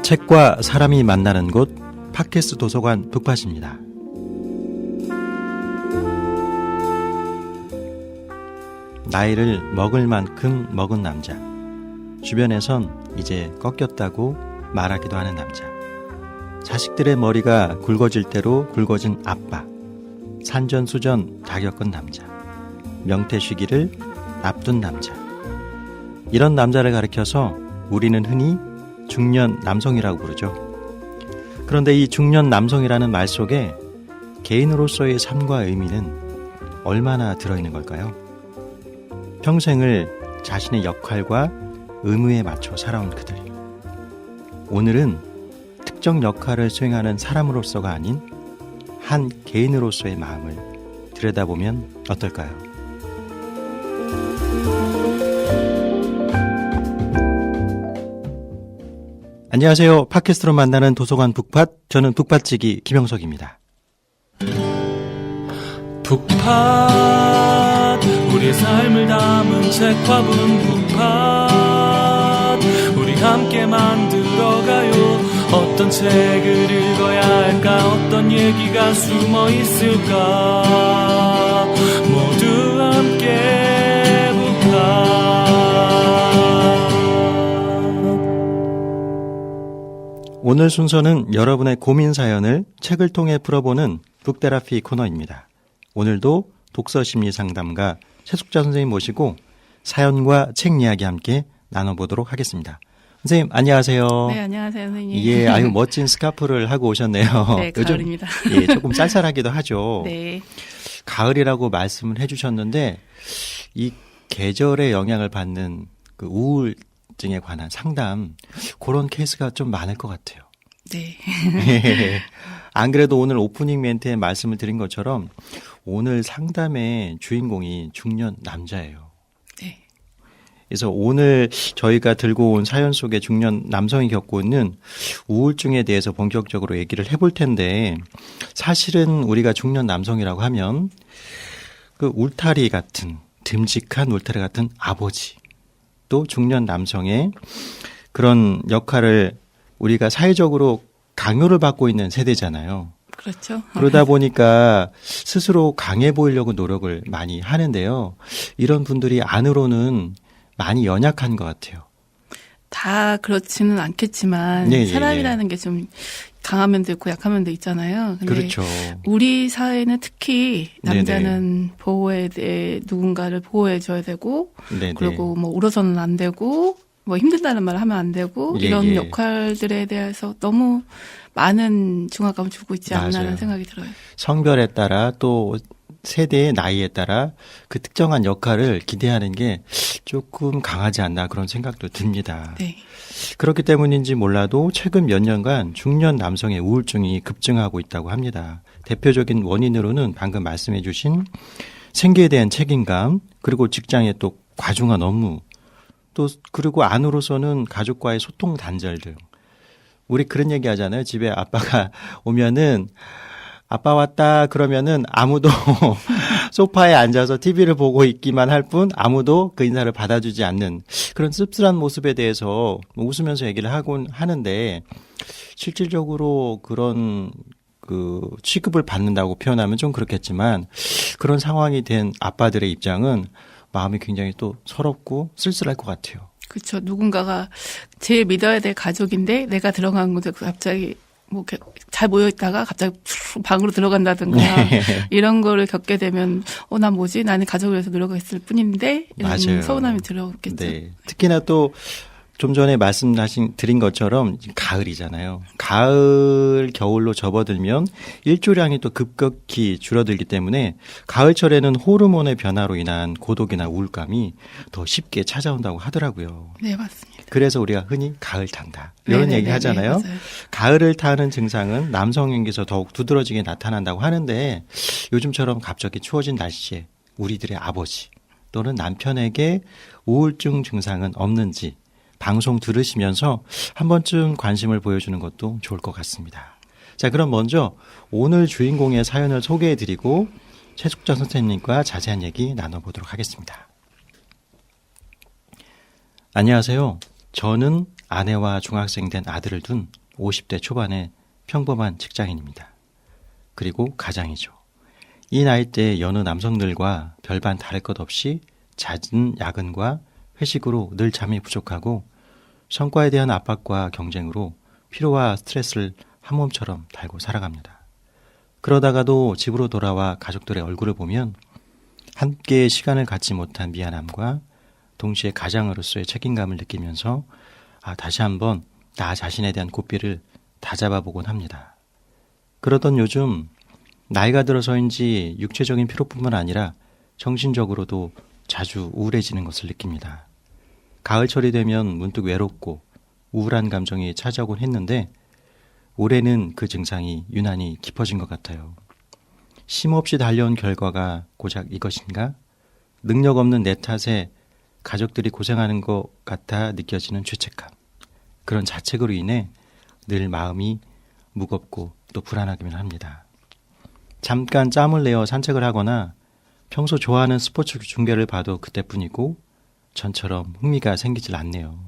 책과 사람이 만나는 곳 팟캐스트 도서관 북팟입니다. 나이를 먹을 만큼 먹은 남자. 주변에선 이제 꺾였다고 말하기도 하는 남자. 자식들의 머리가 굵어질 대로 굵어진 아빠. 산전수전 다 겪은 남자. 명태 시기를 앞둔 남자. 이런 남자를 가리켜서 우리는 흔히 중년 남성이라고 부르죠. 그런데 이 중년 남성이라는 말 속에 개인으로서의 삶과 의미는 얼마나 들어있는 걸까요? 평생을 자신의 역할과 의무에 맞춰 살아온 그들. 오늘은 특정 역할을 수행하는 사람으로서가 아닌 한 개인으로서의 마음을 들여다보면 어떨까요? 안녕하세요. 팟캐스트로 만나는 도서관 북팟, 저는 북팟지기 김영석입니다. 북팟, 우리의 삶을 담은 책화분 북팟, 우리 함께 만들어가요. 어떤 책을 읽어야 할까, 어떤 얘기가 숨어 있을까, 모두 함께 북팟. 오늘 순서는 여러분의 고민 사연을 책을 통해 풀어보는 북테라피 코너입니다. 오늘도 독서심리 상담가 최숙자 선생님 모시고 사연과 책 이야기 함께 나눠보도록 하겠습니다. 선생님 안녕하세요. 네, 안녕하세요 선생님. 예, 아유 멋진 스카프를 하고 오셨네요. 네, 가을입니다. 요즘, 예, 조금 쌀쌀하기도 하죠. 네. 가을이라고 말씀을 해주셨는데 이 계절의 영향을 받는 그 우울증에 관한 상담, 그런 케이스가 좀 많을 것 같아요. 네. 안 그래도 오늘 오프닝 멘트에 말씀을 드린 것처럼 오늘 상담의 주인공이 중년 남자예요. 네. 그래서 오늘 저희가 들고 온 사연 속에 중년 남성이 겪고 있는 우울증에 대해서 본격적으로 얘기를 해볼 텐데, 사실은 우리가 중년 남성이라고 하면 그 울타리 같은, 듬직한 울타리 같은 아버지, 또 중년 남성의 그런 역할을 우리가 사회적으로 강요를 받고 있는 세대잖아요. 그렇죠. 그러다 보니까 스스로 강해 보이려고 노력을 많이 하는데요. 이런 분들이 안으로는 많이 연약한 것 같아요. 다 그렇지는 않겠지만 네, 사람이라는 게 좀 강한 면도 있고 약한 면도 있잖아요. 근데 그렇죠. 우리 사회는 특히 남자는 네네. 보호에 대해 누군가를 보호해 줘야 되고, 네네. 그리고 뭐 울어서는 안 되고, 뭐 힘든다는 말을 하면 안 되고, 예, 이런 예. 역할들에 대해서 너무 많은 중압감을 주고 있지 않나라는 맞아요. 생각이 들어요. 성별에 따라 또 세대의 나이에 따라 그 특정한 역할을 기대하는 게 조금 강하지 않나, 그런 생각도 듭니다. 네. 그렇기 때문인지 몰라도 최근 몇 년간 중년 남성의 우울증이 급증하고 있다고 합니다. 대표적인 원인으로는 방금 말씀해 주신 생계에 대한 책임감, 그리고 직장의 또 과중한 업무, 또 그리고 안으로서는 가족과의 소통 단절 등. 우리 그런 얘기 하잖아요. 집에 아빠가 오면은 아빠 왔다 그러면은 아무도 소파에 앉아서 TV를 보고 있기만 할 뿐 아무도 그 인사를 받아주지 않는 그런 씁쓸한 모습에 대해서 웃으면서 얘기를 하곤 하는데, 실질적으로 그런 그 취급을 받는다고 표현하면 좀 그렇겠지만, 그런 상황이 된 아빠들의 입장은 마음이 굉장히 또 서럽고 쓸쓸할 것 같아요. 그렇죠. 누군가가 제일 믿어야 될 가족인데 내가 들어간 곳에 갑자기 뭐 잘 모여 있다가 갑자기 방으로 들어간다든가 이런 거를 겪게 되면 난 뭐지? 나는 가족을 위해서 노력했을 뿐인데 이런 맞아요. 서운함이 들어오겠죠. 네. 특히나 또 좀 전에 드린 것처럼 가을이잖아요. 가을, 겨울로 접어들면 일조량이 또 급격히 줄어들기 때문에 가을철에는 호르몬의 변화로 인한 고독이나 우울감이 더 쉽게 찾아온다고 하더라고요. 네, 맞습니다. 그래서 우리가 흔히 가을 탄다, 이런 네네네네, 얘기 하잖아요. 맞아요. 가을을 타는 증상은 남성에게서 더욱 두드러지게 나타난다고 하는데, 요즘처럼 갑자기 추워진 날씨에 우리들의 아버지 또는 남편에게 우울증 증상은 없는지 방송 들으시면서 한 번쯤 관심을 보여주는 것도 좋을 것 같습니다. 자, 그럼 먼저 오늘 주인공의 사연을 소개해드리고 최숙자 선생님과 자세한 얘기 나눠보도록 하겠습니다. 안녕하세요. 저는 아내와 중학생 된 아들을 둔 50대 초반의 평범한 직장인입니다. 그리고 가장이죠. 이 나이대의 여느 남성들과 별반 다를 것 없이 잦은 야근과 회식으로 늘 잠이 부족하고 성과에 대한 압박과 경쟁으로 피로와 스트레스를 한 몸처럼 달고 살아갑니다. 그러다가도 집으로 돌아와 가족들의 얼굴을 보면 함께 시간을 갖지 못한 미안함과 동시에 가장으로서의 책임감을 느끼면서 다시 한번 나 자신에 대한 고삐를 다잡아보곤 합니다. 그러던 요즘 나이가 들어서인지 육체적인 피로뿐만 아니라 정신적으로도 자주 우울해지는 것을 느낍니다. 가을철이 되면 문득 외롭고 우울한 감정이 찾아오곤 했는데 올해는 그 증상이 유난히 깊어진 것 같아요. 쉼없이 달려온 결과가 고작 이것인가? 능력 없는 내 탓에 가족들이 고생하는 것 같아 느껴지는 죄책감. 그런 자책으로 인해 늘 마음이 무겁고 또 불안하기만 합니다. 잠깐 짬을 내어 산책을 하거나 평소 좋아하는 스포츠 중계를 봐도 그때뿐이고 전처럼 흥미가 생기질 않네요.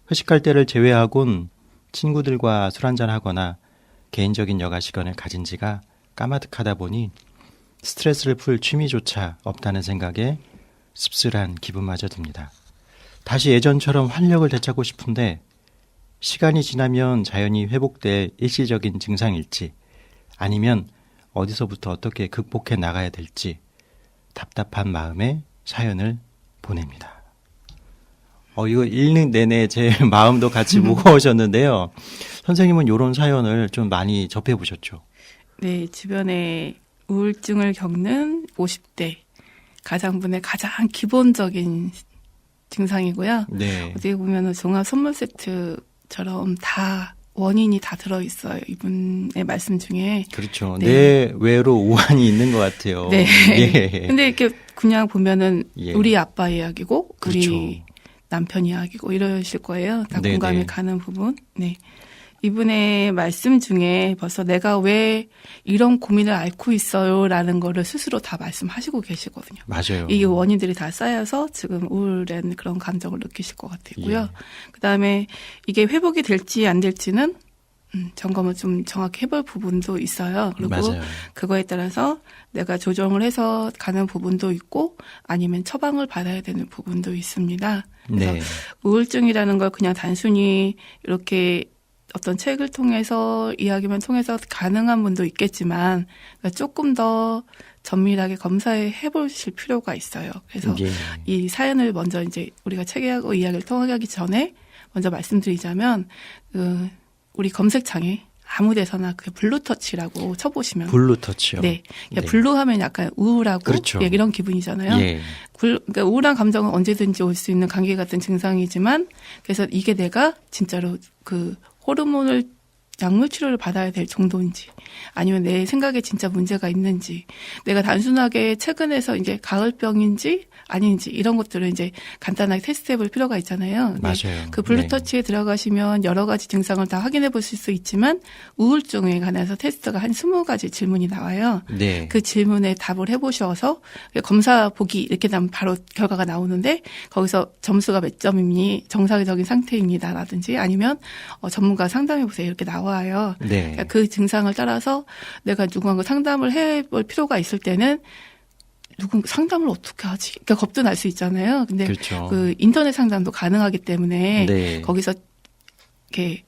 회식할 때를 제외하곤 친구들과 술 한잔하거나 개인적인 여가 시간을 가진 지가 까마득하다 보니 스트레스를 풀 취미조차 없다는 생각에 씁쓸한 기분마저 듭니다. 다시 예전처럼 활력을 되찾고 싶은데 시간이 지나면 자연히 회복될 일시적인 증상일지 아니면 어디서부터 어떻게 극복해 나가야 될지 답답한 마음에 사연을 보냅니다. 이거 읽는 내내 제 마음도 같이 무거워졌는데요. 선생님은 이런 사연을 좀 많이 접해보셨죠? 네, 주변에 우울증을 겪는 50대 가장분의 가장 기본적인 증상이고요. 네. 어떻게 보면 종합 선물 세트처럼 다 원인이 다 들어있어요. 이분의 말씀 중에. 그렇죠. 네. 내 외로 우환이 있는 것 같아요. 네. 예. 근데 이렇게 그냥 보면은 예. 우리 아빠 이야기고 그렇죠. 우리 남편 이야기고 이러실 거예요. 다 네네. 공감이 가는 부분. 네. 이분의 말씀 중에 벌써 내가 왜 이런 고민을 앓고 있어요라는 거를 스스로 다 말씀하시고 계시거든요. 맞아요. 이 원인들이 다 쌓여서 지금 우울한 그런 감정을 느끼실 것 같고요. 예. 그다음에 이게 회복이 될지 안 될지는 점검을 좀 정확히 해볼 부분도 있어요. 그리고 맞아요. 그거에 따라서 내가 조정을 해서 가는 부분도 있고 아니면 처방을 받아야 되는 부분도 있습니다. 그래서 네. 우울증이라는 걸 그냥 단순히 이렇게 어떤 책을 통해서 이야기만 통해서 가능한 분도 있겠지만 조금 더 정밀하게 검사해 보실 필요가 있어요. 그래서 예. 이 사연을 먼저 이제 우리가 책하고 이야기를 통하기 전에 먼저 말씀드리자면 우리 검색창에 아무 데서나 그 블루터치라고 쳐보시면 블루터치요. 네, 네. 블루하면 약간 우울하고 그렇죠. 예, 이런 기분이잖아요. 예. 그러니까 우울한 감정은 언제든지 올 수 있는 감기 같은 증상이지만 그래서 이게 내가 진짜로 그 호르몬을 약물 치료를 받아야 될 정도인지 아니면 내 생각에 진짜 문제가 있는지 내가 단순하게 최근에서 이제 가을병인지 아닌지 이런 것들을 이제 간단하게 테스트해 볼 필요가 있잖아요. 맞아요. 그 블루터치에 들어가시면 여러 가지 증상을 다 확인해 보실 수 있지만 우울증에 관해서 테스트가 한 20가지 질문이 나와요. 네. 그 질문에 답을 해보셔서 검사 보기 이렇게 되면 바로 결과가 나오는데 거기서 점수가 몇 점이니 정상적인 상태입니다라든지 아니면 전문가 상담해 보세요 이렇게 나와요. 네. 그러니까 그 증상을 따라서 내가 누군가 상담을 해볼 필요가 있을 때는 상담을 어떻게 하지? 그러니까 겁도 날 수 있잖아요. 근데 그렇죠. 그 인터넷 상담도 가능하기 때문에 네. 거기서 이렇게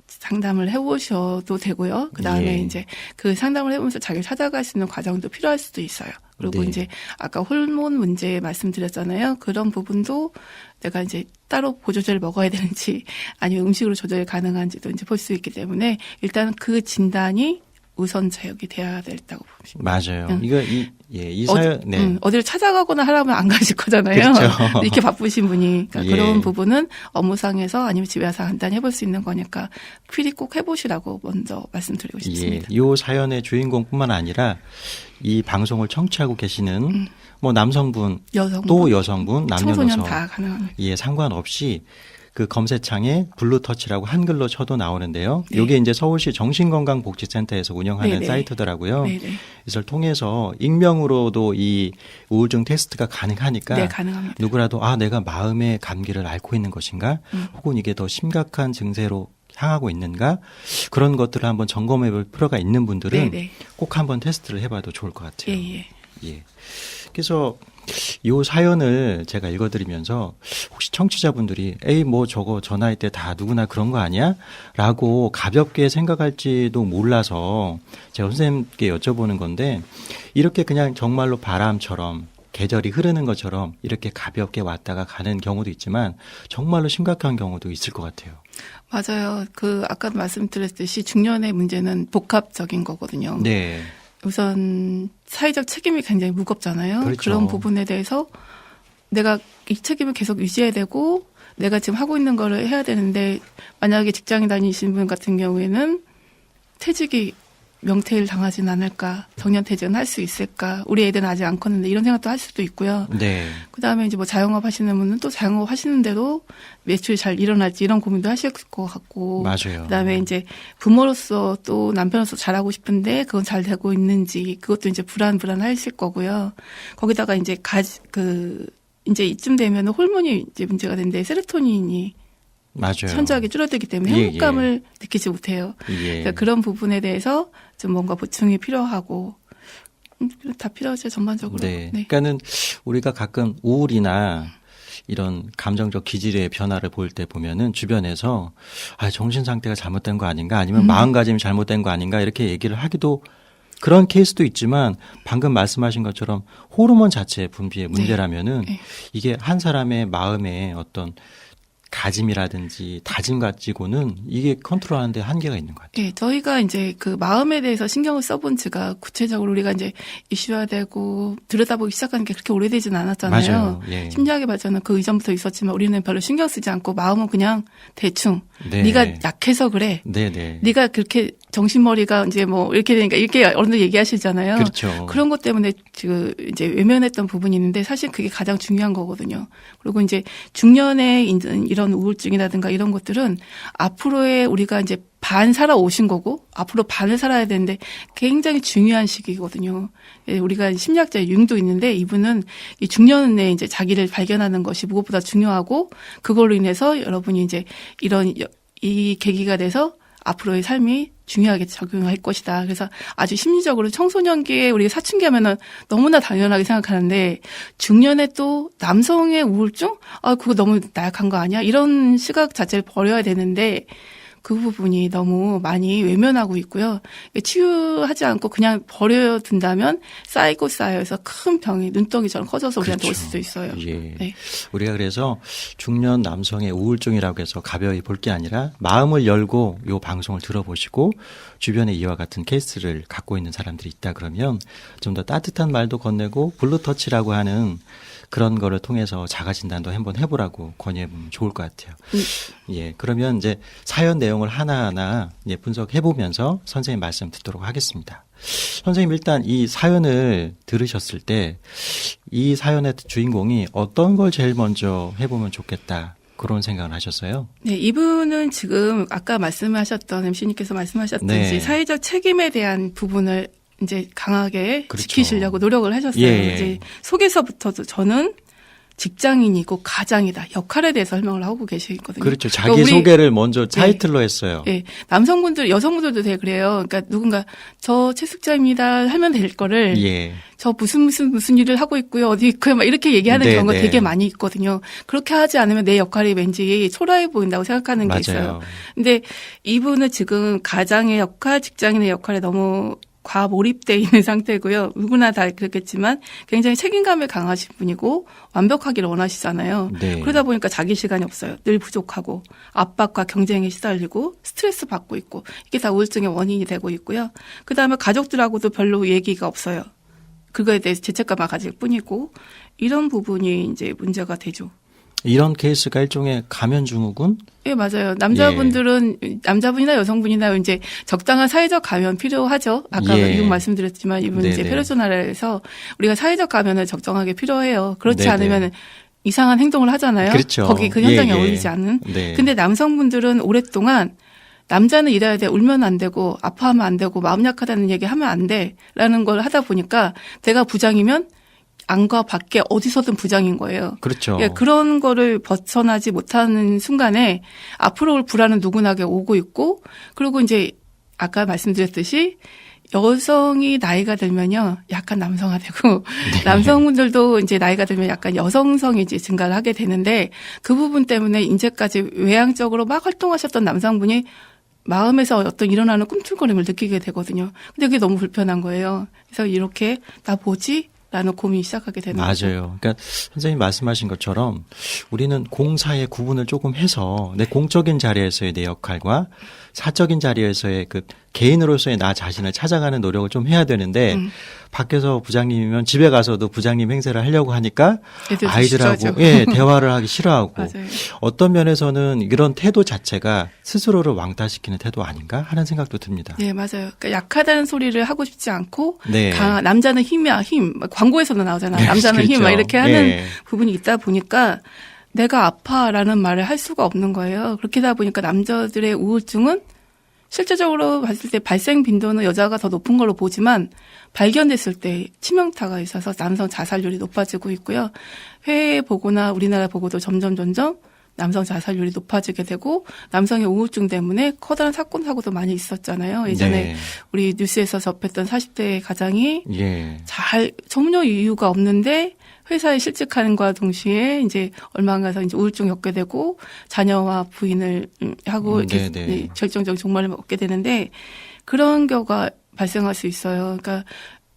상담을 해보셔도 되고요. 그 다음에 예. 이제 그 상담을 해보면서 자기를 찾아갈 수 있는 과정도 필요할 수도 있어요. 그리고 네. 이제 아까 호르몬 문제 말씀드렸잖아요. 그런 부분도 내가 이제 따로 보조제를 먹어야 되는지 아니면 음식으로 조절이 가능한지도 이제 볼 수 있기 때문에 일단 그 진단이 우선 제역이 돼야 된다고 봅니다. 맞아요. 이거 이 사연 네. 어디를 찾아가거나 하라면 안 가실 거잖아요. 그렇죠. 이렇게 바쁘신 분이 그러니까 예. 그런 부분은 업무상에서 아니면 집에 와서 간단히 해볼 수 있는 거니까 필히 꼭 해보시라고 먼저 말씀드리고 싶습니다. 이 사연의 주인공뿐만 아니라 이 방송을 청취하고 계시는 뭐 남성분 여성분, 또 여성분, 청소년 남녀노소 다 가능합니다. 예, 상관없이 그 검색창에 블루터치라고 한글로 쳐도 나오는데요. 네. 이게 이제 서울시 정신건강복지센터에서 운영하는 네네. 사이트더라고요. 네네. 이걸 통해서 익명으로도 이 우울증 테스트가 가능하니까 네, 가능합니다. 누구라도 내가 마음의 감기를 앓고 있는 것인가 혹은 이게 더 심각한 증세로 향하고 있는가 그런 것들을 한번 점검해 볼 필요가 있는 분들은 네네. 꼭 한번 테스트를 해봐도 좋을 것 같아요. 예. 예. 그래서 이 사연을 제가 읽어드리면서 혹시 청취자분들이 에이 뭐 저거 저 나이 때 다 누구나 그런 거 아니야? 라고 가볍게 생각할지도 몰라서 제가 선생님께 여쭤보는 건데 이렇게 그냥 정말로 바람처럼 계절이 흐르는 것처럼 이렇게 가볍게 왔다가 가는 경우도 있지만 정말로 심각한 경우도 있을 것 같아요. 맞아요. 아까 말씀드렸듯이 중년의 문제는 복합적인 거거든요. 네. 우선 사회적 책임이 굉장히 무겁잖아요. 그렇죠. 그런 부분에 대해서 내가 이 책임을 계속 유지해야 되고 내가 지금 하고 있는 거를 해야 되는데 만약에 직장에 다니시는 분 같은 경우에는 퇴직이 명퇴를 당하진 않을까, 정년퇴직은 할 수 있을까, 우리 애들은 아직 안 컸는데 이런 생각도 할 수도 있고요. 네. 그다음에 이제 뭐 자영업 하시는 분은 또 자영업 하시는 대로 매출이 잘 일어날지 이런 고민도 하실 것 같고. 맞아요. 그다음에 이제 부모로서 또 남편으로서 잘하고 싶은데 그건 잘 되고 있는지 그것도 이제 불안하실 거고요. 거기다가 이제 이제 이쯤 되면 호르몬이 이제 문제가 되는데 세로토닌이 맞아요. 현저하게 줄어들기 때문에 예, 행복감을 느끼지 못해요. 예. 그러니까 그런 부분에 대해서 좀 뭔가 보충이 필요하고 다 필요하죠 전반적으로. 네. 그러니까는 우리가 가끔 우울이나 이런 감정적 기질의 변화를 볼 때 보면은 주변에서 정신 상태가 잘못된 거 아닌가 아니면 마음가짐이 잘못된 거 아닌가 이렇게 얘기를 하기도 그런 케이스도 있지만 방금 말씀하신 것처럼 호르몬 자체의 분비의 문제라면은 네. 이게 한 사람의 마음의 어떤 가짐이라든지 다짐 가지고는 이게 컨트롤하는데 한계가 있는 것 같아요. 네, 저희가 이제 그 마음에 대해서 신경을 써본 지가 구체적으로 우리가 이제 이슈화되고 들여다보기 시작한 게 그렇게 오래되진 않았잖아요. 맞아요. 예. 심리학의 발전은 그 이전부터 있었지만 우리는 별로 신경 쓰지 않고 마음은 그냥 대충 네. 네가 약해서 그래. 네네. 네가 그렇게 정신머리가 이제 뭐 이렇게 되니까 이렇게 어른들 얘기하시잖아요. 그렇죠. 그런 것 때문에 지금 이제 외면했던 부분이 있는데 사실 그게 가장 중요한 거거든요. 그리고 이제 중년에 있는 이런 우울증이라든가 이런 것들은 앞으로의 우리가 이제 반 살아오신 거고 앞으로 반을 살아야 되는데 굉장히 중요한 시기거든요. 우리가 심리학자 융도 있는데 이분은 이 중년에 이제 자기를 발견하는 것이 무엇보다 중요하고 그걸로 인해서 여러분이 이제 이 계기가 돼서 앞으로의 삶이 중요하게 적용할 것이다. 그래서 아주 심리적으로 청소년기에 우리가 사춘기 하면은 너무나 당연하게 생각하는데 중년에 또 남성의 우울증? 그거 너무 나약한 거 아니야? 이런 시각 자체를 버려야 되는데 그 부분이 너무 많이 외면하고 있고요. 치유하지 않고 그냥 버려둔다면 쌓이고 쌓여서 큰 병이 눈덩이처럼 커져서 우리한테 올 수도 있어요. 예. 네. 우리가 그래서 중년 남성의 우울증이라고 해서 가벼이 볼 게 아니라 마음을 열고 이 방송을 들어보시고 주변에 이와 같은 케이스를 갖고 있는 사람들이 있다 그러면 좀 더 따뜻한 말도 건네고 블루터치라고 하는 그런 거를 통해서 자가진단도 한번 해보라고 권유해보면 좋을 것 같아요. 예, 그러면 이제 사연 내용을 하나하나 분석해보면서 선생님 말씀 듣도록 하겠습니다. 선생님 일단 이 사연을 들으셨을 때 이 사연의 주인공이 어떤 걸 제일 먼저 해보면 좋겠다. 그런 생각을 하셨어요? 네, 이분은 지금 아까 말씀하셨던 MC님께서 말씀하셨듯이 네. 사회적 책임에 대한 부분을 이제 강하게 그렇죠. 지키시려고 노력을 하셨어요. 예. 이제 속에서부터도 저는 직장인이고 가장이다. 역할에 대해서 설명을 하고 계시거든요. 그렇죠. 자기 그러니까 우리 소개를 먼저 타이틀로 했어요. 예, 남성분들, 여성분들도 되게 그래요. 그러니까 누군가 저 최숙자입니다 하면 될 거를 예. 저 무슨 일을 하고 있고요. 어디 있고요. 막 이렇게 얘기하는 네, 경우가 네. 되게 많이 있거든요. 그렇게 하지 않으면 내 역할이 왠지 초라해 보인다고 생각하는 게 맞아요. 있어요. 근데 이분은 지금 가장의 역할, 직장인의 역할에 너무 과몰입돼 있는 상태고요. 누구나 다 그렇겠지만 굉장히 책임감이 강하신 분이고 완벽하기를 원하시잖아요. 네. 그러다 보니까 자기 시간이 없어요. 늘 부족하고 압박과 경쟁에 시달리고 스트레스 받고 있고 이게 다 우울증의 원인이 되고 있고요. 그다음에 가족들하고도 별로 얘기가 없어요. 그거에 대해서 죄책감을 가질 뿐이고 이런 부분이 이제 문제가 되죠. 이런 케이스가 일종의 가면증후군? 예, 맞아요. 남자분들은 남자분이나 여성분이나 이제 적당한 사회적 가면 필요하죠. 아까 예. 이분 말씀드렸지만 이분 이제 네네. 페르소나에서 우리가 사회적 가면을 적정하게 필요해요. 그렇지 네네. 않으면 이상한 행동을 하잖아요. 그렇죠. 거기 그 현장에 예, 예. 어울리지 않은. 네. 근데 남성분들은 오랫동안 남자는 이래야 돼. 울면 안 되고 아파하면 안 되고 마음 약하다는 얘기 하면 안 돼라는 걸 하다 보니까 내가 부장이면 안과 밖에 어디서든 부장인 거예요. 그렇죠. 예, 그런 거를 벗어나지 못하는 순간에 앞으로 올 불안은 누구나게 오고 있고 그리고 이제 아까 말씀드렸듯이 여성이 나이가 들면요, 약간 남성화되고, 네. 남성분들도 이제 나이가 들면 약간 여성성이 이제 증가를 하게 되는데, 그 부분 때문에 이제까지 외향적으로 막 활동하셨던 남성분이 마음에서 어떤 일어나는 꿈틀거림을 느끼게 되거든요. 근데 그게 너무 불편한 거예요. 그래서 이렇게, 나 뭐지? 라는 고민이 시작하게 되는 거죠. 맞아요. 그러니까 선생님 말씀하신 것처럼 우리는 공사의 구분을 조금 해서 내 공적인 자리에서의 내 역할과 사적인 자리에서의 그 개인으로서의 나 자신을 찾아가는 노력을 좀 해야 되는데 밖에서 부장님이면 집에 가서도 부장님 행세를 하려고 하니까 아이들하고 싫어하죠. 예, 대화를 하기 싫어하고 맞아요. 어떤 면에서는 이런 태도 자체가 스스로를 왕따시키는 태도 아닌가 하는 생각도 듭니다. 네, 맞아요. 그러니까 약하다는 소리를 하고 싶지 않고, 네. 남자는 힘이야, 힘. 광고에서도 나오잖아요. 네, 남자는 힘. 막 그렇죠. 이렇게 하는 네. 부분이 있다 보니까 내가 아파라는 말을 할 수가 없는 거예요. 그렇게 하다 보니까 남자들의 우울증은 실제적으로 봤을 때 발생 빈도는 여자가 더 높은 걸로 보지만 발견됐을 때 치명타가 있어서 남성 자살률이 높아지고 있고요. 해외 보고나 우리나라 보고도 점점 남성 자살률이 높아지게 되고 남성의 우울증 때문에 커다란 사건 사고도 많이 있었잖아요. 예전에 네. 우리 뉴스에서 접했던 40대 가장이 예. 전혀 이유가 없는데 회사에 실직하는과 동시에 이제 얼마 안 가서 이제 우울증 겪게 되고 자녀와 부인을 하고 이렇게 네네. 결정적인 종말을 얻게 되는데 그런 경우가 발생할 수 있어요. 그러니까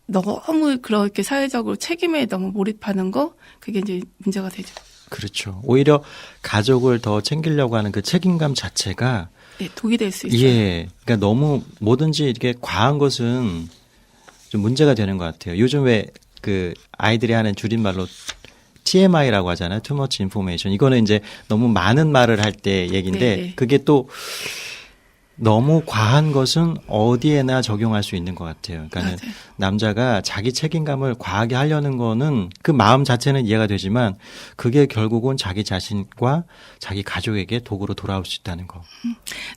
너무 그렇게 사회적으로 책임에 너무 몰입하는 거 그게 이제 문제가 되죠. 그렇죠. 오히려 가족을 더 챙기려고 하는 그 책임감 자체가 네, 독이 될 수 있어요. 예. 그러니까 너무 뭐든지 이렇게 과한 것은 좀 문제가 되는 것 같아요. 요즘 왜 그 아이들이 하는 줄임말로 TMI라고 하잖아요. Too much information. 이거는 이제 너무 많은 말을 할 때 얘기인데 네네. 그게 또 너무 과한 것은 어디에나 적용할 수 있는 것 같아요. 그러니까 맞아요. 남자가 자기 책임감을 과하게 하려는 거는 그 마음 자체는 이해가 되지만 그게 결국은 자기 자신과 자기 가족에게 도구로 돌아올 수 있다는 거.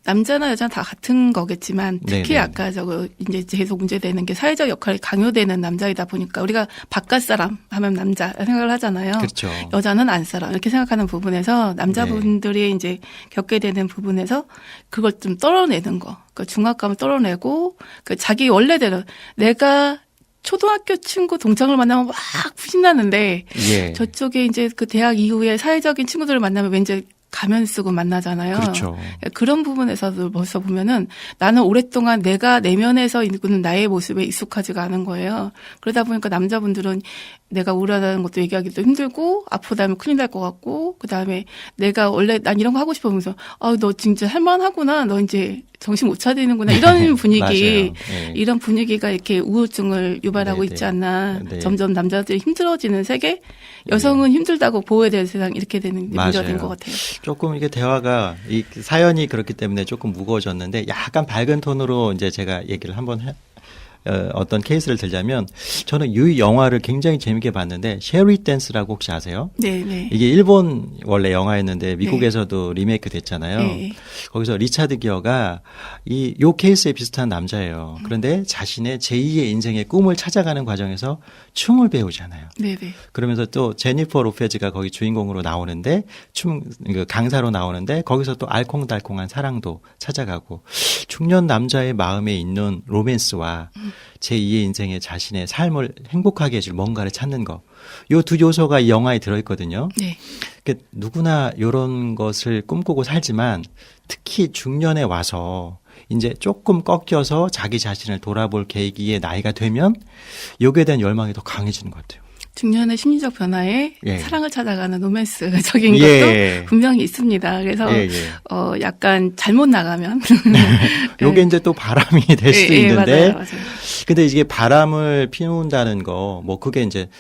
남자나 여자나 다 같은 거겠지만 특히 네네. 아까 저거 이제 계속 문제되는 게 사회적 역할이 강요되는 남자이다 보니까 우리가 바깥 사람 하면 남자 생각을 하잖아요. 그렇죠. 여자는 안 살아 이렇게 생각하는 부분에서 남자분들이 이제 겪게 되는 부분에서 그걸 좀 떨어내는 거, 그 중압감을 떨어내고 그 자기 원래대로 내가 초등학교 친구 동창을 만나면 막 신나는데 예. 저쪽에 이제 그 대학 이후에 사회적인 친구들을 만나면 왠지 가면 쓰고 만나잖아요. 그렇죠. 그런 부분에서도 벌써 보면은 나는 오랫동안 내가 내면에서 있는 나의 모습에 익숙하지가 않은 거예요. 그러다 보니까 남자분들은 내가 우울하다는 것도 얘기하기도 힘들고 아프다면 큰일 날 것 같고 그다음에 내가 원래 난 이런 거 하고 싶으면서 너 진짜 할만하구나. 너 이제 정신 못 차리는구나. 이런 분위기. 맞아요. 네. 이런 분위기가 이렇게 우울증을 유발하고 네네. 있지 않나. 네. 점점 남자들이 힘들어지는 세계, 여성은 힘들다고 보호해야 될 세상 이렇게 되는 게 문제가 된 맞아요. 것 같아요. 조금 이게 대화가 이 사연이 그렇기 때문에 조금 무거워졌는데 약간 밝은 톤으로 이제 제가 얘기를 한번 어떤 케이스를 들자면 저는 이 영화를 굉장히 재밌게 봤는데 셰리 댄스라고 혹시 아세요? 네, 네. 이게 일본 원래 영화였는데 미국에서도 리메이크 됐잖아요. 네. 거기서 리차드 기어가 요 케이스에 비슷한 남자예요. 그런데 자신의 제2의 인생의 꿈을 찾아가는 과정에서 춤을 배우잖아요. 네, 네. 그러면서 또 제니퍼 로페즈가 거기 주인공으로 나오는데 강사로 나오는데 거기서 또 알콩달콩한 사랑도 찾아가고 중년 남자의 마음에 있는 로맨스와 제2의 인생의 자신의 삶을 행복하게 해줄 뭔가를 찾는 거. 요 두 요소가 이 영화에 들어있거든요. 네. 그러니까 누구나 이런 것을 꿈꾸고 살지만 특히 중년에 와서 이제 조금 꺾여서 자기 자신을 돌아볼 계기의 나이가 되면 여기에 대한 열망이 더 강해지는 것 같아요. 중년의 심리적 변화에 예. 사랑을 찾아가는 로맨스적인 예. 것도 분명히 있습니다. 그래서 예. 약간 잘못 나가면 요게 이제 또 바람이 될 수도 예, 있는데 맞아요. 근데 이게 바람을 피운다는 거 뭐 그게 이제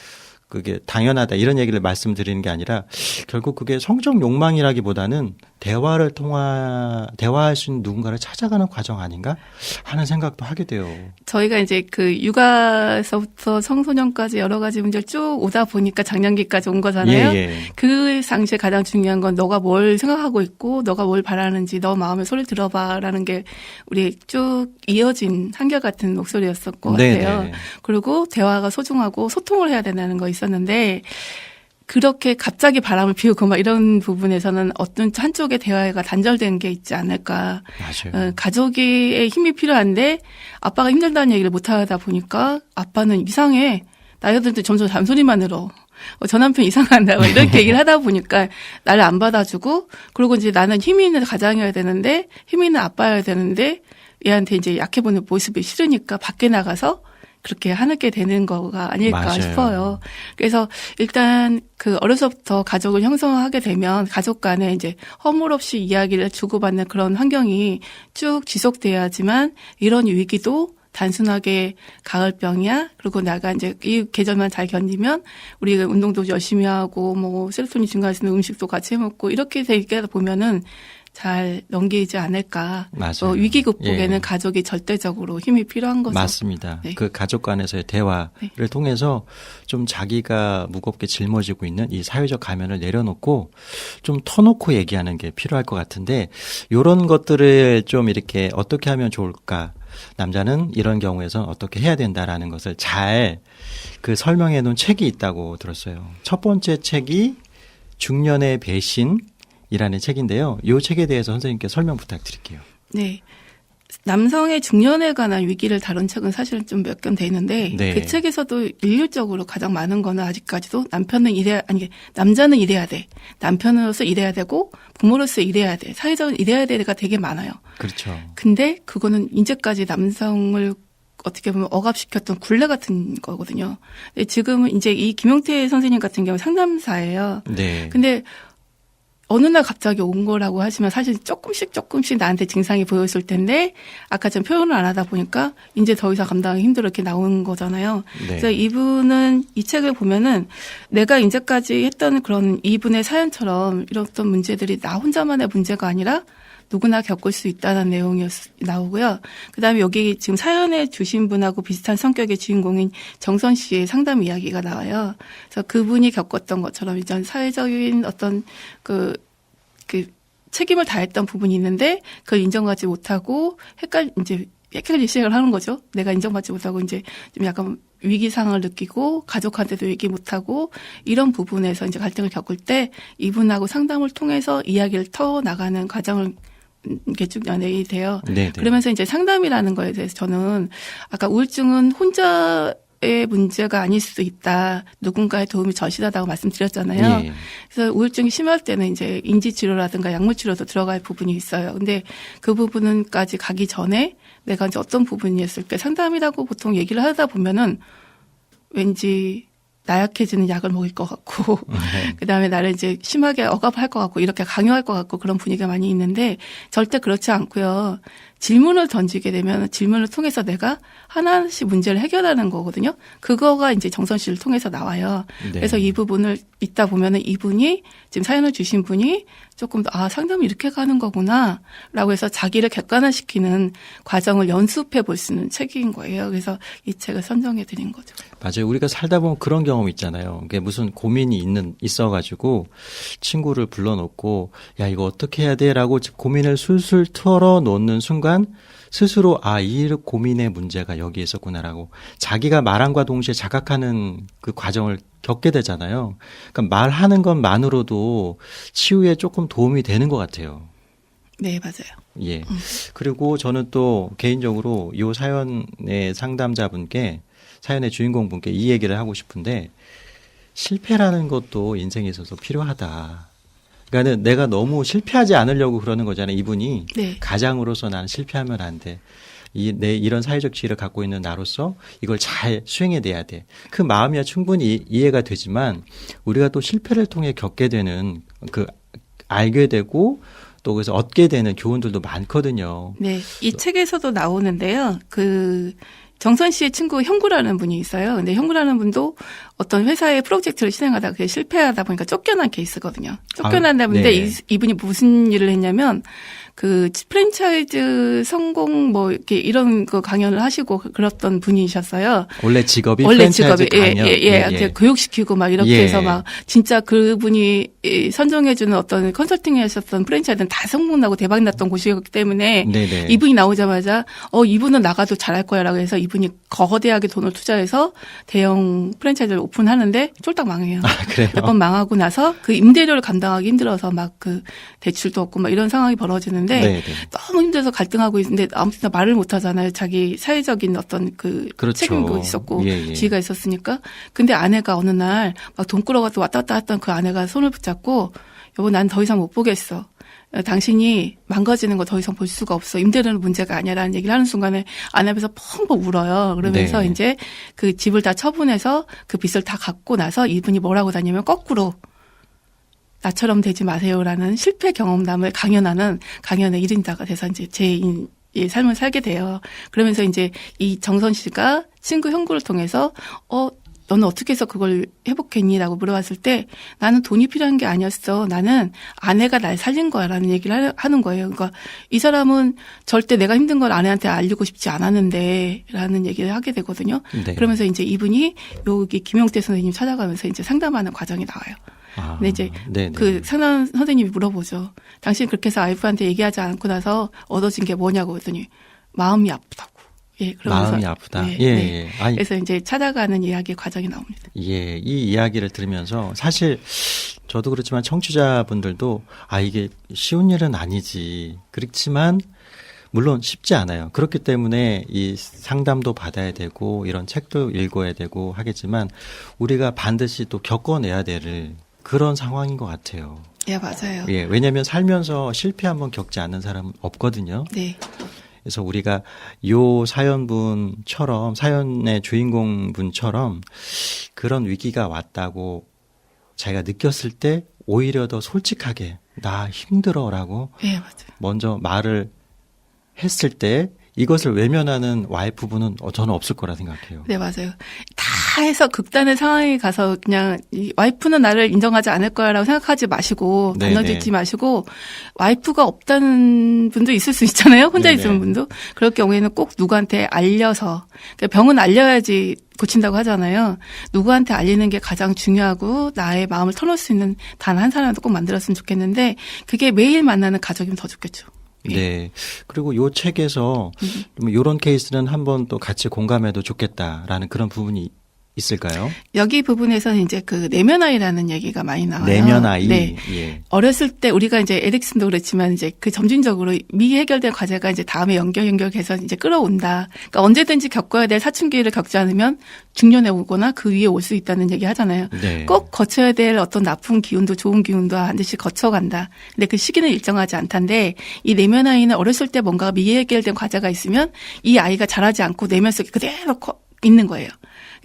그게 당연하다 이런 얘기를 말씀드리는 게 아니라 결국 그게 성적 욕망이라기보다는 대화할 수 있는 누군가를 찾아가는 과정 아닌가 하는 생각도 하게 돼요. 저희가 이제 그 육아서부터 청소년까지 여러 가지 문제를 쭉 오다 보니까 장년기까지 온 거잖아요. 예. 그 당시에 가장 중요한 건 너가 뭘 생각하고 있고 너가 뭘 바라는지 너 마음의 소리를 들어봐라는 게 우리 쭉 이어진 한결같은 목소리였을 것 같아요. 네. 그리고 대화가 소중하고 소통을 해야 된다는 거 있었는데 그렇게 갑자기 바람을 피우고 막 이런 부분에서는 어떤 한쪽의 대화가 단절된 게 있지 않을까. 맞아요. 가족의 힘이 필요한데 아빠가 힘들다는 얘기를 못 하다 보니까 아빠는 이상해. 나이들도 점점 잔소리만 들어. 저 남편 이상한다. 이렇게 얘기를 하다 보니까 나를 안 받아주고 그리고 이제 나는 힘이 있는 가장이어야 되는데 힘이 있는 아빠여야 되는데 얘한테 이제 약해 보이는 모습이 싫으니까 밖에 나가서 그렇게 하게 되는 거가 아닐까 맞아요. 싶어요. 그래서 일단 그 어려서부터 가족을 형성하게 되면 가족 간에 이제 허물 없이 이야기를 주고받는 그런 환경이 쭉 지속돼야지만 이런 위기도 단순하게 가을병이야. 그리고 내가 이제 이 계절만 잘 견디면 우리가 운동도 열심히 하고 뭐 세로토닌 증가해서 음식도 같이 해 먹고 이렇게 되게 보면은 잘 넘기지 않을까. 맞아요. 위기 극복에는 예. 가족이 절대적으로 힘이 필요한 거죠. 맞습니다. 네. 그 가족 간에서의 대화를 네. 통해서 좀 자기가 무겁게 짊어지고 있는 이 사회적 가면을 내려놓고 좀 터놓고 얘기하는 게 필요할 것 같은데 이런 것들을 좀 이렇게 어떻게 하면 좋을까? 남자는 이런 경우에선 어떻게 해야 된다라는 것을 잘 그 설명해 놓은 책이 있다고 들었어요. 첫 번째 책이 중년의 배신이라는 책인데요. 이 책에 대해서 선생님께 설명 부탁드릴게요. 네. 남성의 중년에 관한 위기를 다룬 책은 사실은 좀 몇 권 돼 있는데 네. 그 책에서도 일률적으로 가장 많은 거는 아직까지도 남자는 일해야 돼. 남편으로서 일해야 되고 부모로서 일해야 돼. 사회적으로 일해야 돼가 되게 많아요. 그렇죠. 근데 그거는 이제까지 남성을 어떻게 보면 억압시켰던 굴레 같은 거거든요. 근데 지금은 이제 이 김용태 선생님 같은 경우 상담사예요. 네. 근데 어느 날 갑자기 온 거라고 하시면 사실 조금씩 나한테 증상이 보였을 텐데 아까 좀 표현을 안 하다 보니까 이제 더 이상 감당하기 힘들어 이렇게 나온 거잖아요. 네. 그래서 이분은 이 책을 보면은 내가 이제까지 했던 그런 이분의 사연처럼 이런 어떤 문제들이 나 혼자만의 문제가 아니라 누구나 겪을 수 있다는 내용이 나오고요. 그다음에 여기 지금 사연에 주신 분하고 비슷한 성격의 주인공인 정선 씨의 상담 이야기가 나와요. 그래서 그분이 겪었던 것처럼 이제 사회적인 어떤 그 책임을 다했던 부분이 있는데 그걸 인정하지 못하고 헷갈리기 시작을 하는 거죠. 내가 인정받지 못하고 이제 좀 약간 위기 상황을 느끼고 가족한테도 얘기 못하고 이런 부분에서 이제 갈등을 겪을 때 이분하고 상담을 통해서 이야기를 터 나가는 과정을 이게 쭉 연예이 돼요. 네. 그러면서 이제 상담이라는 거에 대해서 저는 아까 우울증은 혼자의 문제가 아닐 수도 있다. 누군가의 도움이 절실하다고 말씀드렸잖아요. 예. 그래서 우울증이 심할 때는 이제 인지치료라든가 약물치료도 들어갈 부분이 있어요. 근데 그 부분까지 가기 전에 내가 이제 어떤 부분이었을까 상담이라고 보통 얘기를 하다 보면은 왠지 나약해지는 약을 먹일 것 같고 그다음에 나를 이제 심하게 억압할 것 같고 이렇게 강요할 것 같고 그런 분위기가 많이 있는데 절대 그렇지 않고요. 질문을 던지게 되면 질문을 통해서 내가 하나씩 문제를 해결하는 거거든요. 그거가 이제 정선 씨를 통해서 나와요. 네. 그래서 이 부분을 있다 보면은 이분이 지금 사연을 주신 분이 조금 더 상담이 이렇게 가는 거구나라고 해서 자기를 객관화시키는 과정을 연습해 볼 수 있는 책인 거예요. 그래서 이 책을 선정해 드린 거죠. 맞아요. 우리가 살다 보면 그런 경험 있잖아요. 이게 무슨 고민이 있어가지고 친구를 불러놓고 야 이거 어떻게 해야 돼라고 고민을 술술 털어놓는 순간 스스로 이 고민의 문제가 여기에 있었구나라고 자기가 말함과 동시에 자각하는 그 과정을 겪게 되잖아요. 그러니까 말하는 것만으로도 치유에 조금 도움이 되는 것 같아요. 네, 맞아요. 예. 그리고 저는 또 개인적으로 이 사연의 상담자분께 사연의 주인공분께 이 얘기를 하고 싶은데 실패라는 것도 인생에 있어서 필요하다. 그러니까는 내가 너무 실패하지 않으려고 그러는 거잖아요. 이분이 네. 가장으로서 나는 실패하면 안 돼. 이런 사회적 지위를 갖고 있는 나로서 이걸 잘 수행해내야 돼. 그 마음이야 충분히 이해가 되지만 우리가 또 실패를 통해 겪게 되는 알게 되고 또 그래서 얻게 되는 교훈들도 많거든요. 네, 이 책에서도 나오는데요. 정선 씨의 친구 형구라는 분이 있어요. 근데 형구라는 분도 어떤 회사의 프로젝트를 진행하다가 그게 실패하다 보니까 쫓겨난 케이스거든요. 쫓겨난다 보니까 네. 이분이 무슨 일을 했냐면 그 프랜차이즈 성공 뭐 이렇게 이런 거 강연을 하시고 그랬던 분이셨어요. 원래 직업이 원래 프랜차이즈 직업이 강연. 이제 교육시키고 막 이렇게 예. 해서 막 진짜 그분이 선정해주는 어떤 컨설팅을 하셨던 프랜차이즈는 다 성공나고 대박났던 곳이었기 때문에 네네. 이분이 나오자마자 이분은 나가도 잘할 거야라고 해서 이분이 거대하게 돈을 투자해서 대형 프랜차이즈를 오픈하는데 쫄딱 망해요. 그래요? 몇 번 망하고 나서 그 임대료를 감당하기 힘들어서 막 그 대출도 없고 막 이런 상황이 벌어지는데 네네. 너무 힘들어서 갈등하고 있는데 아무튼 말을 못 하잖아요. 자기 사회적인 어떤 그 그렇죠. 책임도 있었고 예, 예. 지위가 있었으니까. 근데 아내가 어느 날 막 돈 끌어가지고 왔다 갔다 했던 그 아내가 손을 붙잡고 여보 난 더 이상 못 보겠어. 당신이 망가지는 거 더 이상 볼 수가 없어. 임대료는 문제가 아니야라는 얘기를 하는 순간에 아내 앞에서 펑펑 울어요. 그러면서 네. 이제 그 집을 다 처분해서 그 빚을 다 갚고 나서 이분이 뭐라고 다니면 거꾸로 나처럼 되지 마세요라는 실패 경험담을 강연하는 강연의 1인자가 돼서 이제 제2의 삶을 살게 돼요. 그러면서 이제 이 정선 씨가 친구 형구를 통해서 너는 어떻게 해서 그걸 회복했니? 라고 물어봤을 때 나는 돈이 필요한 게 아니었어. 나는 아내가 날 살린 거야. 라는 얘기를 하는 거예요. 그러니까 이 사람은 절대 내가 힘든 걸 아내한테 알리고 싶지 않았는데 라는 얘기를 하게 되거든요. 네. 그러면서 이제 이분이 여기 김용태 선생님 찾아가면서 이제 상담하는 과정이 나와요. 근데 이제 네네. 그 상담 선생님이 물어보죠. 당신 그렇게 해서 와이프한테 얘기하지 않고 나서 얻어진 게 뭐냐고 그랬더니 마음이 아프다고. 예, 그러면서 마음이 아프다. 네, 예, 네. 예. 아니, 그래서 이제 찾아가는 이야기 과정이 나옵니다. 예, 이 이야기를 들으면서 사실 저도 그렇지만 청취자분들도 이게 쉬운 일은 아니지. 그렇지만 물론 쉽지 않아요. 그렇기 때문에 이 상담도 받아야 되고 이런 책도 읽어야 되고 하겠지만 우리가 반드시 또 겪어내야 될 그런 상황인 것 같아요. 예, 맞아요. 예, 왜냐하면 살면서 실패 한번 겪지 않는 사람은 없거든요. 네. 그래서 우리가 요 사연분처럼 사연의 주인공분처럼 그런 위기가 왔다고 자기가 느꼈을 때 오히려 더 솔직하게 나 힘들어라고 예, 맞아요. 먼저 말을 했을 때 이것을 외면하는 와이프분은 저는 없을 거라 생각해요. 네, 맞아요. 다 해서 극단의 상황에 가서 그냥 이 와이프는 나를 인정하지 않을 거야라고 생각하지 마시고 네네. 단정짓지 마시고 와이프가 없다는 분도 있을 수 있잖아요. 혼자 네네. 있는 분도. 그럴 경우에는 꼭 누구한테 알려서 그러니까 병은 알려야지 고친다고 하잖아요. 누구한테 알리는 게 가장 중요하고 나의 마음을 털어놓을 수 있는 단 한 사람도 꼭 만들었으면 좋겠는데 그게 매일 만나는 가족이면 더 좋겠죠. 네. 그리고 요 책에서 이런 케이스는 한번 또 같이 공감해도 좋겠다라는 그런 부분이 있을까요? 여기 부분에서는 이제 그 내면 아이라는 얘기가 많이 나와요. 내면 아이. 네. 예. 어렸을 때 우리가 이제 에릭슨도 그렇지만 이제 그 점진적으로 미해결된 과제가 이제 다음에 연결해서 이제 끌어온다. 그러니까 언제든지 겪어야 될 사춘기를 겪지 않으면 중년에 오거나 그 위에 올 수 있다는 얘기 하잖아요. 네. 꼭 거쳐야 될 어떤 나쁜 기운도 좋은 기운도 반드시 거쳐간다. 근데 그 시기는 일정하지 않단데 이 내면 아이는 어렸을 때 뭔가 미해결된 과제가 있으면 이 아이가 자라지 않고 내면 속에 그대로 있는 거예요.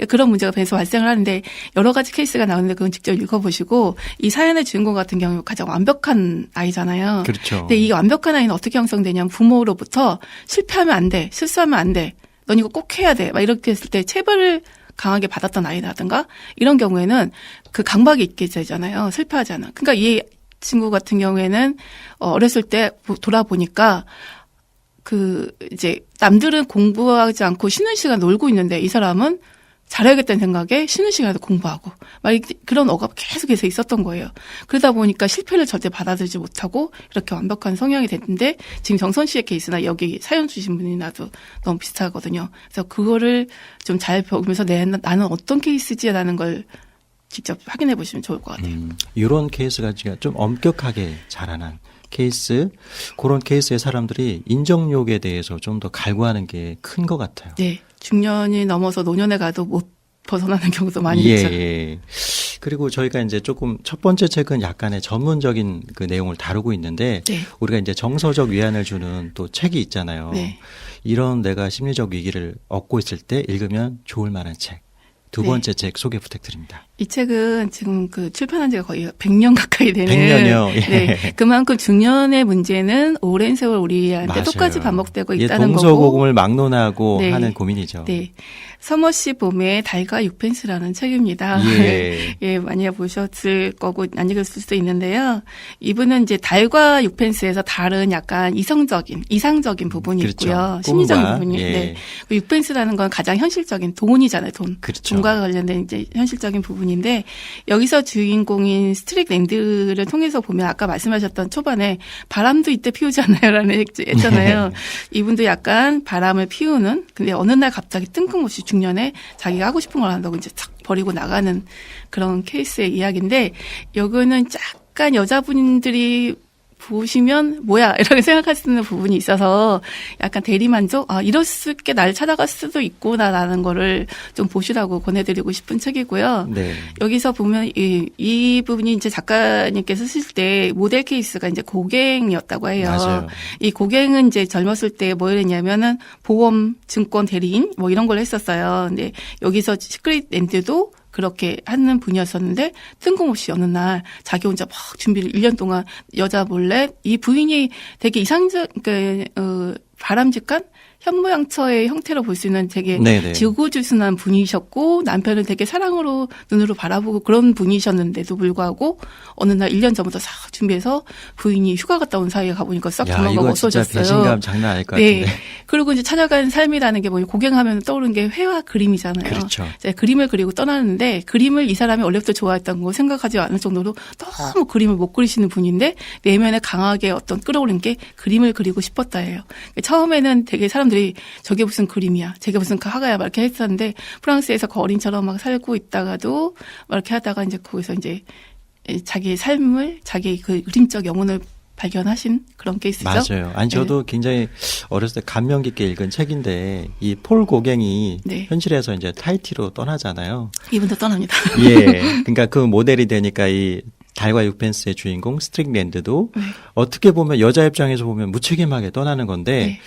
그런 문제가 계속 발생을 하는데 여러 가지 케이스가 나오는데 그건 직접 읽어보시고 이 사연의 주인공 같은 경우 가장 완벽한 아이잖아요. 그렇죠. 근데 이 완벽한 아이는 어떻게 형성되냐면 부모로부터 실패하면 안 돼, 실수하면 안 돼, 넌 이거 꼭 해야 돼, 막 이렇게 했을 때 체벌을 강하게 받았던 아이라든가 이런 경우에는 그 강박이 있게 되잖아요. 실패하지 않아. 그러니까 이 친구 같은 경우에는 어렸을 때 돌아보니까 그 이제 남들은 공부하지 않고 쉬는 시간 놀고 있는데 이 사람은 잘해야겠다는 생각에 쉬는 시간에도 공부하고 막 그런 억압이 계속해서 있었던 거예요. 그러다 보니까 실패를 절대 받아들이지 못하고 이렇게 완벽한 성향이 됐는데 지금 정선 씨의 케이스나 여기 사연 주신 분이 나도 너무 비슷하거든요. 그래서 그거를 좀 잘 보면서 나는 어떤 케이스지라는 걸 직접 확인해 보시면 좋을 것 같아요. 이런 케이스가 좀 엄격하게 자라난 케이스, 그런 케이스의 사람들이 인정욕에 대해서 좀 더 갈구하는 게 큰 것 같아요. 네. 중년이 넘어서 노년에 가도 못 벗어나는 경우도 많이 예, 있죠. 예. 그리고 저희가 이제 조금 첫 번째 책은 약간의 전문적인 그 내용을 다루고 있는데 네. 우리가 이제 정서적 위안을 주는 또 책이 있잖아요. 네. 이런 내가 심리적 위기를 얻고 있을 때 읽으면 좋을 만한 책. 두 번째 책 소개 부탁드립니다. 이 책은 지금 그 출판한 지가 거의 100년 가까이 되는. 100년이요? 예. 네. 그만큼 중년의 문제는 오랜 세월 우리한테 맞아요. 똑같이 반복되고 이게 있다는 거고. 동서고금을 막론하고 네. 하는 고민이죠. 네. 서머시 봄의 달과 육펜스라는 책입니다. 예. 예, 많이 보셨을 거고 안 읽었을 수도 있는데요. 이분은 이제 달과 육펜스에서 달은 약간 이상적인 부분이 그렇죠. 있고요. 심리적인 꿈과, 부분이. 예. 네. 그 육펜스라는 건 가장 현실적인 돈이잖아요. 돈. 그렇죠. 돈과 관련된 이제 현실적인 부분인데 여기서 주인공인 스트릭랜드를 통해서 보면 아까 말씀하셨던 초반에 바람도 이때 피우지 않나요라는 했잖아요. 이분도 약간 바람을 피우는 근데 어느 날 갑자기 뜬금없이 중년에 자기가 하고 싶은 걸 한다고 이제 탁 버리고 나가는 그런 케이스의 이야기인데 여기는 약간 여자분들이 보시면 뭐야 이렇게 생각할 수 있는 부분이 있어서 약간 대리만족 이랬을 게 날 찾아갈 수도 있구나라는 거를 좀 보시라고 권해드리고 싶은 책이고요. 네. 여기서 보면 이 부분이 이제 작가님께서 쓰실 때 모델 케이스가 이제 고갱이었다고 해요. 맞아요. 이 고갱은 이제 젊었을 때 뭐 이랬냐면은 보험, 증권 대리인 뭐 이런 걸 했었어요. 근데 여기서 시크릿랜드도 그렇게 하는 분이었었는데 뜬금없이 어느 날 자기 혼자 막 준비를 1년 동안 여자 몰래 이 부인이 되게 바람직한 현모양처의 형태로 볼 수 있는 되게 네네. 지고지순한 분이셨고 남편을 되게 사랑으로 눈으로 바라보고 그런 분이셨는데도 불구하고 어느 날 1년 전부터 싹 준비해서 부인이 휴가 갔다 온 사이에 가보니까 싹 도망가고 이거 진짜 없어졌어요. 배신감 장난 아닐 것 네. 같은데. 그리고 이제 찾아간 삶이라는 게 뭐냐 고갱하면 떠오르는 게 회화 그림이잖아요. 그렇죠. 이제 그림을 그리고 떠나는데 그림을 이 사람이 원래부터 좋아했던 거 생각하지 않을 정도로 너무 그림을 못 그리시는 분인데 내면에 강하게 어떤 끌어올린 게 그림을 그리고 싶었다예요. 처음에는 되게 사람들이 저게 무슨 그림이야, 저게 무슨 화가야 막 이렇게 했었는데 프랑스에서 거린처럼 막 살고 있다가도 막 이렇게 하다가 이제 거기서 이제 자기의 삶을 자기 그 그림적 영혼을 발견하신 그런 케이스죠. 맞아요. 아니 저도 굉장히 어렸을 때 감명 깊게 읽은 책인데 이 폴 고갱이 네. 현실에서 이제 타히티로 떠나잖아요. 이분도 떠납니다. 예. 그러니까 그 모델이 되니까 이 달과 육펜스의 주인공 스트릭랜드도 네. 어떻게 보면 여자 입장에서 보면 무책임하게 떠나는 건데 네.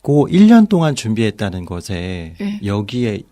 그 1년 동안 준비했다는 것에 네. 여기에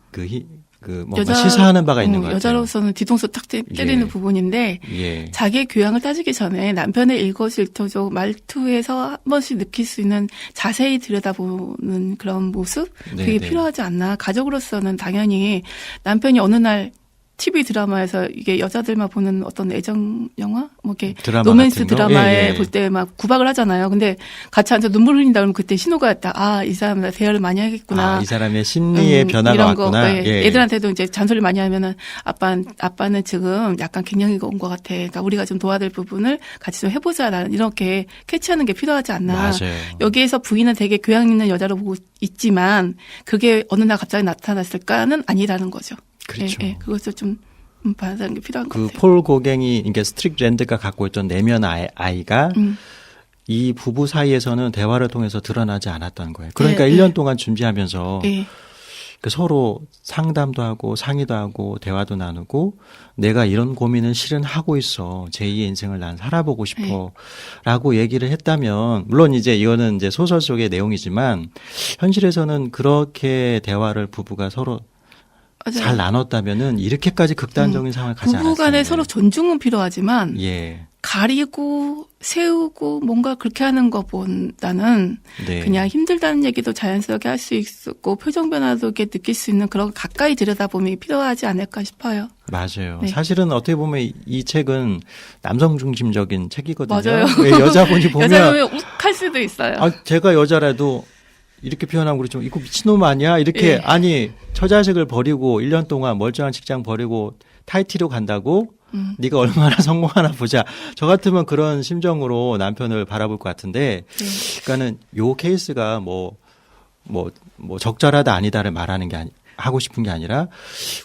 뭔가 시사하는 바가 있는 것 같아요. 여자로서는 뒤통수 탁 때리는 예. 부분인데 예. 자기의 교양을 따지기 전에 남편의 일거수일투족 말투에서 한 번씩 느낄 수 있는 자세히 들여다보는 그런 모습 그게 네네. 필요하지 않나. 가족으로서는 당연히 남편이 어느 날 TV 드라마에서 이게 여자들만 보는 어떤 애정 영화? 뭐 이렇게 드라마 로맨스 같은 거? 드라마에 예, 예. 볼 때 막 구박을 하잖아요. 근데 같이 앉아 눈물 흘린다 그러면 그때 신호가 있다. 이 사람은 대화를 많이 하겠구나. 이 사람의 심리의 변화가 이런 왔구나. 거, 예. 애들한테도 이제 잔소리 많이 하면은 아빠는 지금 약간 갱년기가 온 것 같아. 그러니까 우리가 좀 도와줄 부분을 같이 좀 해보자라는 이렇게 캐치하는 게 필요하지 않나. 맞아요. 여기에서 부인은 되게 교양 있는 여자로 보고 있지만 그게 어느 날 갑자기 나타났을까는 아니라는 거죠. 그렇죠. 예, 그것을 좀 받아들이는 게 필요한 것 그 같아요. 폴 고갱이 그러니까 스트릭랜드가 갖고 있던 내면 아이가 이 부부 사이에서는 대화를 통해서 드러나지 않았던 거예요. 그러니까 네, 1년 동안 준비하면서 예. 그 서로 상담도 하고 상의도 하고 대화도 나누고 내가 이런 고민을 실은 하고 있어. 제2의 인생을 난 살아보고 싶어. 라고 얘기를 했다면 물론 이제 이거는 이제 소설 속의 내용이지만 현실에서는 그렇게 대화를 부부가 서로 맞아요. 잘 나눴다면은 이렇게까지 극단적인 상황을 가지 않았어요. 부부 간에 서로 존중은 필요하지만 예. 가리고 세우고 뭔가 그렇게 하는 것보다는 네. 그냥 힘들다는 얘기도 자연스럽게 할 수 있고 표정 변화도 이렇게 느낄 수 있는 그런 가까이 들여다봄이 필요하지 않을까 싶어요. 맞아요. 네. 사실은 어떻게 보면 이 책은 남성 중심적인 책이거든요. 맞아요. 왜 여자분이 보면 여자 보면 욱할 수도 있어요. 제가 여자라도 이렇게 표현하고 그러죠. 이거 미친놈 아니야? 이렇게 예. 아니 처자식을 버리고 1년 동안 멀쩡한 직장 버리고 타이티로 간다고 네가 얼마나 성공하나 보자. 저 같으면 그런 심정으로 남편을 바라볼 것 같은데 그러니까는 요 케이스가 뭐 적절하다 아니다를 말하는 게 하고 싶은 게 아니라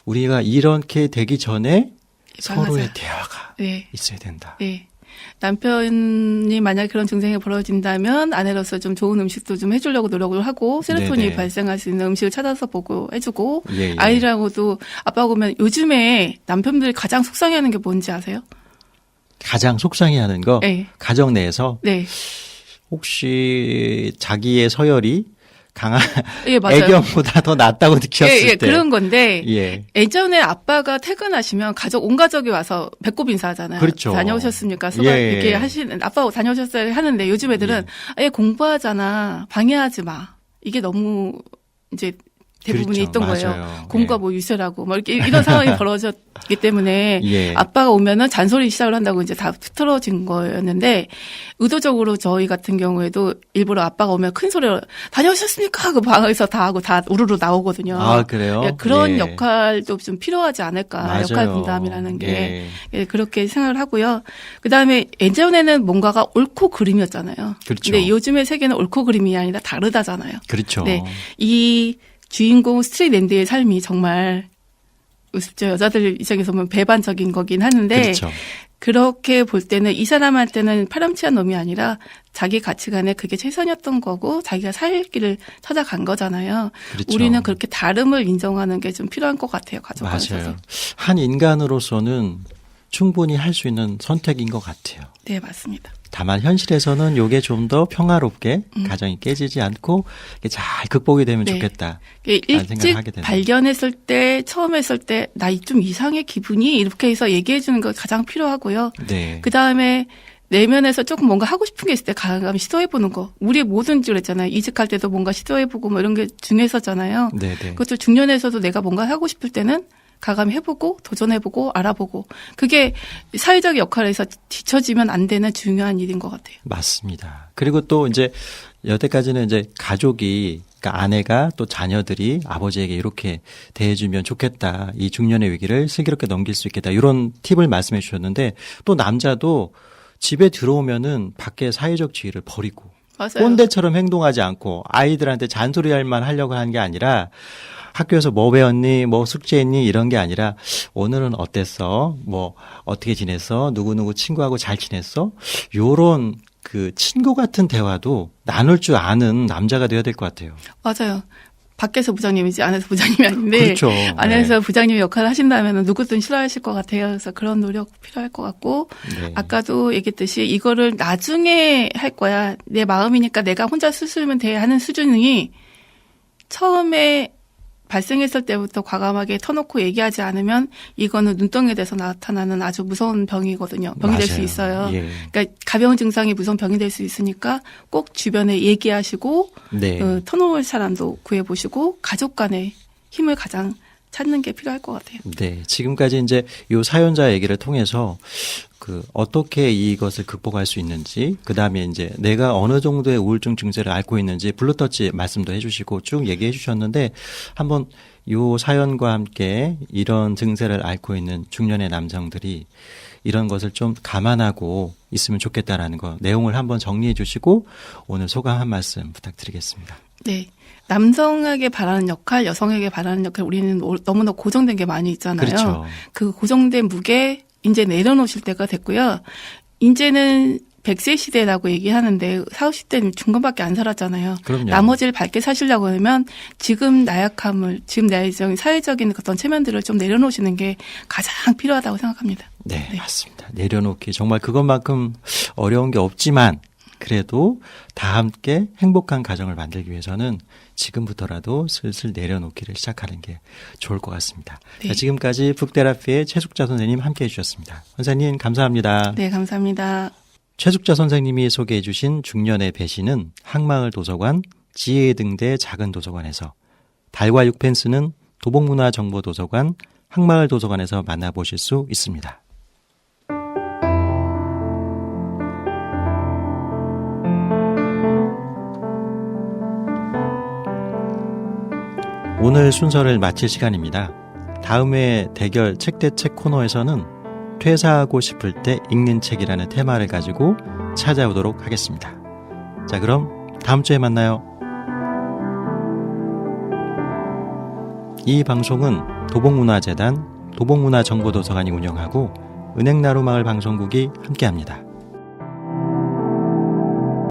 우리가 이렇게 되기 전에 서로의 대화가 네. 있어야 된다. 네. 남편이 만약에 그런 증상이 벌어진다면 아내로서 좀 좋은 음식도 좀 해주려고 노력을 하고 세로토닌이 네네. 발생할 수 있는 음식을 찾아서 보고 해주고 예. 아이라고도 아빠 보면 요즘에 남편들이 가장 속상해하는 게 뭔지 아세요? 가장 속상해하는 거 네. 가정 내에서 네. 혹시 자기의 서열이 강한 예, 맞아요. 애견보다 더 낫다고 느꼈을 예, 때. 그런 건데 예. 예전에 아빠가 퇴근하시면 온 가족이 와서 배꼽 인사하잖아요. 그렇죠. 다녀오셨습니까? 수고 예. 이렇게 아빠 다녀오셨어요 하는데 요즘 애들은 얘 공부하잖아. 방해하지 마. 이게 너무 이제 대부분이 그렇죠. 있던 거예요. 맞아요. 공부가 예. 뭐 유세라고 뭐 이렇게 이런 상황이 벌어졌기 때문에 예. 아빠가 오면은 잔소리 시작을 한다고 이제 다 틀어진 거였는데 의도적으로 저희 같은 경우에도 일부러 아빠가 오면 큰 소리로 다녀오셨습니까? 하고 방에서 다 하고 다 우르르 나오거든요. 아, 그래요? 예, 그런 예. 역할도 좀 필요하지 않을까. 맞아요. 역할 분담이라는 게 예. 예, 그렇게 생각을 하고요. 그다음에 예전에는 뭔가가 옳고 그름이었잖아요. 그렇죠. 근데 요즘의 세계는 옳고 그름이 아니라 다르다잖아요. 그렇죠. 네. 이 주인공 스트릿랜드의 삶이 정말 우습죠. 여자들 입장에서 보면 배반적인 거긴 하는데 그렇죠. 그렇게 볼 때는 이 사람한테는 파렴치한 놈이 아니라 자기 가치관에 그게 최선이었던 거고 자기가 살 길을 찾아간 거잖아요. 그렇죠. 우리는 그렇게 다름을 인정하는 게 좀 필요한 것 같아요. 가족 안에서. 맞아요. 한 인간으로서는 충분히 할 수 있는 선택인 것 같아요. 네, 맞습니다. 다만 현실에서는 이게 좀 더 평화롭게 가정이 깨지지 않고 이게 잘 극복이 되면 네. 좋겠다. 일찍 생각을 하게 되네요. 발견했을 때 처음 했을 때 나 좀 이상해 기분이 이렇게 해서 얘기해 주는 거 가장 필요하고요. 네. 그다음에 내면에서 조금 뭔가 하고 싶은 게 있을 때 가감 시도해보는 거. 우리 뭐든지 그랬잖아요. 이직할 때도 뭔가 시도해보고 뭐 이런 게 중요했었잖아요. 네네. 그것도 중년에서도 내가 뭔가 하고 싶을 때는 가감히 해보고 도전해보고 알아보고 그게 사회적 역할에서 뒤처지면 안 되는 중요한 일인 것 같아요. 맞습니다. 그리고 또 이제 여태까지는 이제 가족이 그러니까 아내가 또 자녀들이 아버지에게 이렇게 대해주면 좋겠다. 이 중년의 위기를 슬기롭게 넘길 수 있겠다. 이런 팁을 말씀해 주셨는데 또 남자도 집에 들어오면은 밖에 사회적 지위를 버리고 맞아요. 꼰대처럼 행동하지 않고 아이들한테 잔소리할 만 하려고 하는 게 아니라 학교에서 뭐 배웠니? 뭐 숙제했니? 이런 게 아니라 오늘은 어땠어? 뭐 어떻게 지냈어? 누구누구 친구하고 잘 지냈어? 요런 그 친구 같은 대화도 나눌 줄 아는 남자가 돼야 될 것 같아요. 맞아요. 밖에서 부장님이지 안에서 부장님이 아닌데 그렇죠. 안에서 네. 부장님 역할을 하신다면 누구든 싫어하실 것 같아요. 그래서 그런 노력 필요할 것 같고 네. 아까도 얘기했듯이 이거를 나중에 할 거야. 내 마음이니까 내가 혼자 수술면 돼 하는 수준이 처음에 발생했을 때부터 과감하게 터놓고 얘기하지 않으면 이거는 눈덩이에 대해서 나타나는 아주 무서운 병이거든요. 병이 될 수 맞아요. 있어요. 예. 그러니까 가벼운 증상이 무서운 병이 될 수 있으니까 꼭 주변에 얘기하시고 네. 터놓을 사람도 구해보시고 가족 간의 힘을 가장 찾는 게 필요할 것 같아요. 네. 지금까지 이제 요 사연자 얘기를 통해서 그 어떻게 이것을 극복할 수 있는지, 그 다음에 이제 내가 어느 정도의 우울증 증세를 앓고 있는지 블루터치 말씀도 해주시고 쭉 얘기해 주셨는데 한번 요 사연과 함께 이런 증세를 앓고 있는 중년의 남성들이 이런 것을 좀 감안하고 있으면 좋겠다라는 거 내용을 한번 정리해 주시고 오늘 소감 한 말씀 부탁드리겠습니다. 네. 남성에게 바라는 역할, 여성에게 바라는 역할 우리는 너무나 고정된 게 많이 있잖아요. 그렇죠. 그 고정된 무게 이제 내려놓으실 때가 됐고요. 이제는 100세 시대라고 얘기하는데 40, 50대는 중간밖에 안 살았잖아요. 그럼요. 나머지를 밝게 사시려고 하면 지금 나약함을, 지금 나의 사회적인 어떤 체면들을 좀 내려놓으시는 게 가장 필요하다고 생각합니다. 네, 네. 맞습니다. 내려놓기 정말 그것만큼 어려운 게 없지만 그래도 다 함께 행복한 가정을 만들기 위해서는 지금부터라도 슬슬 내려놓기를 시작하는 게 좋을 것 같습니다. 네. 자, 지금까지 북테라피의 최숙자 선생님 함께해 주셨습니다. 선생님 감사합니다. 네, 감사합니다. 최숙자 선생님이 소개해 주신 중년의 배신은 항마을 도서관, 지혜의 등대 작은 도서관에서, 달과 6펜스는 도봉문화정보도서관, 항마을 도서관에서 만나보실 수 있습니다. 오늘 순서를 마칠 시간입니다. 다음 회 대결 책 대 책 코너에서는 퇴사하고 싶을 때 읽는 책이라는 테마를 가지고 찾아오도록 하겠습니다. 자, 그럼 다음 주에 만나요. 이 방송은 도봉문화재단, 도봉문화정보도서관이 운영하고 은행나루마을 방송국이 함께합니다.